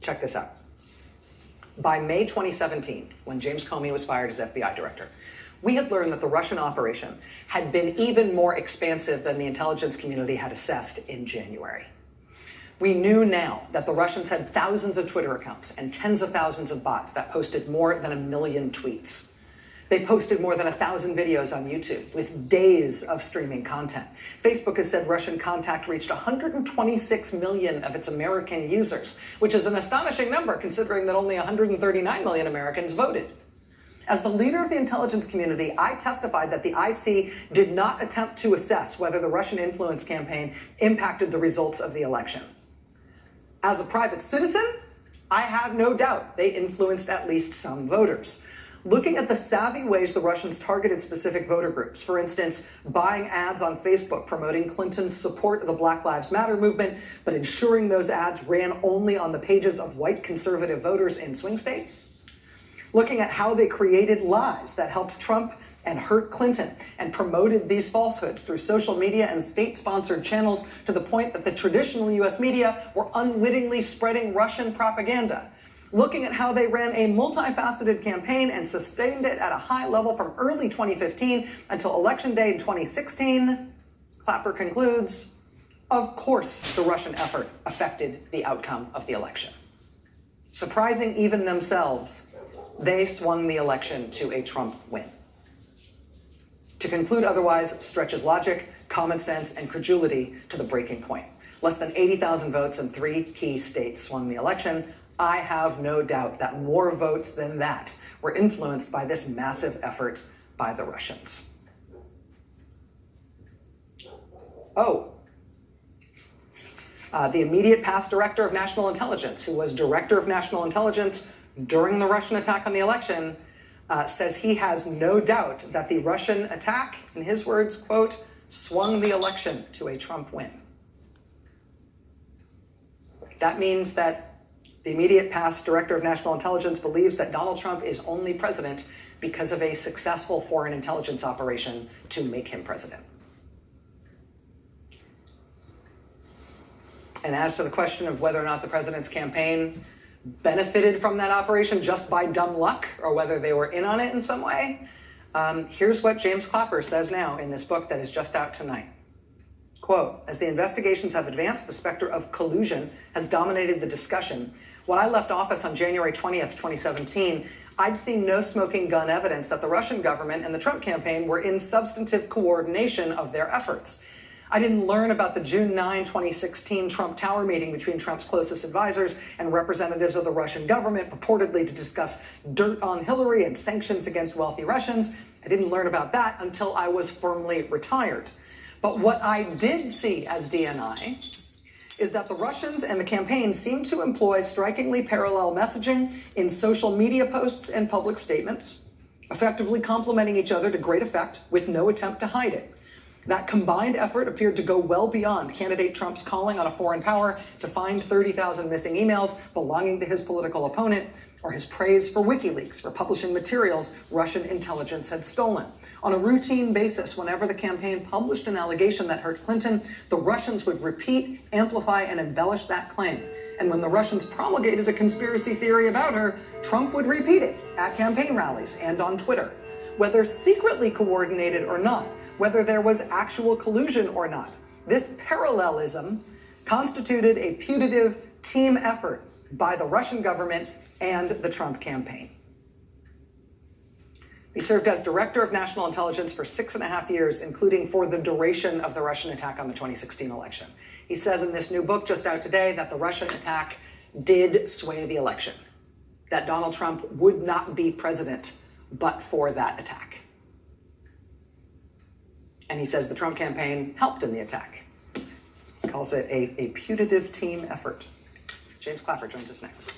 Check this out. By May 2017, when James Comey was fired as FBI director, we had learned that the Russian operation had been even more expansive than the intelligence community had assessed in January. We knew now that the Russians had thousands of Twitter accounts and tens of thousands of bots that posted more than 1 million tweets. They posted more than 1,000 videos on YouTube with days of streaming content. Facebook has said Russian contact reached 126 million of its American users, which is an astonishing number considering that only 139 million Americans voted. As the leader of the intelligence community, I testified that the IC did not attempt to assess whether the Russian influence campaign impacted the results of the election. As a private citizen, I have no doubt they influenced at least some voters. Looking at the savvy ways the Russians targeted specific voter groups, for instance, buying ads on Facebook promoting Clinton's support of the Black Lives Matter movement, but ensuring those ads ran only on the pages of white conservative voters in swing states. Looking at how they created lies that helped Trump and hurt Clinton and promoted these falsehoods through social media and state-sponsored channels to the point that the traditional US media were unwittingly spreading Russian propaganda. Looking at how they ran a multifaceted campaign and sustained it at a high level from early 2015 until Election Day in 2016, Clapper concludes, of course the Russian effort affected the outcome of the election. Surprising even themselves, they swung the election to a Trump win. To conclude otherwise stretches logic, common sense, and credulity to the breaking point. Less than 80,000 votes in 3 key states swung the election. I have no doubt that more votes than that were influenced by this massive effort by the Russians. The immediate past director of national intelligence, who was director of national intelligence during the Russian attack on the election, says he has no doubt that the Russian attack, in his words, quote, swung the election to a Trump win. That means that the immediate past director of national intelligence believes that Donald Trump is only president because of a successful foreign intelligence operation to make him president. And as to the question of whether or not the president's campaign benefited from that operation just by dumb luck, or whether they were in on it in some way, here's what James Clapper says now in this book that is just out tonight. Quote, as the investigations have advanced, the specter of collusion has dominated the discussion. When I left office on January 20th, 2017, I'd seen no smoking gun evidence that the Russian government and the Trump campaign were in substantive coordination of their efforts. I didn't learn about the June 9, 2016 Trump Tower meeting between Trump's closest advisors and representatives of the Russian government purportedly to discuss dirt on Hillary and sanctions against wealthy Russians. I didn't learn about that until I was firmly retired. But what I did see as DNI is that the Russians and the campaign seemed to employ strikingly parallel messaging in social media posts and public statements, effectively complementing each other to great effect with no attempt to hide it. That combined effort appeared to go well beyond candidate Trump's calling on a foreign power to find 30,000 missing emails belonging to his political opponent, or his praise for WikiLeaks for publishing materials Russian intelligence had stolen. On a routine basis, whenever the campaign published an allegation that hurt Clinton, the Russians would repeat, amplify, and embellish that claim. And when the Russians promulgated a conspiracy theory about her, Trump would repeat it at campaign rallies and on Twitter. Whether secretly coordinated or not, whether there was actual collusion or not, this parallelism constituted a putative team effort by the Russian government and the Trump campaign. He served as director of national intelligence for 6.5 years, including for the duration of the Russian attack on the 2016 election. He says in this new book just out today that the Russian attack did sway the election, that Donald Trump would not be president but for that attack. And he says the Trump campaign helped in the attack. He calls it a putative team effort. James Clapper joins us next.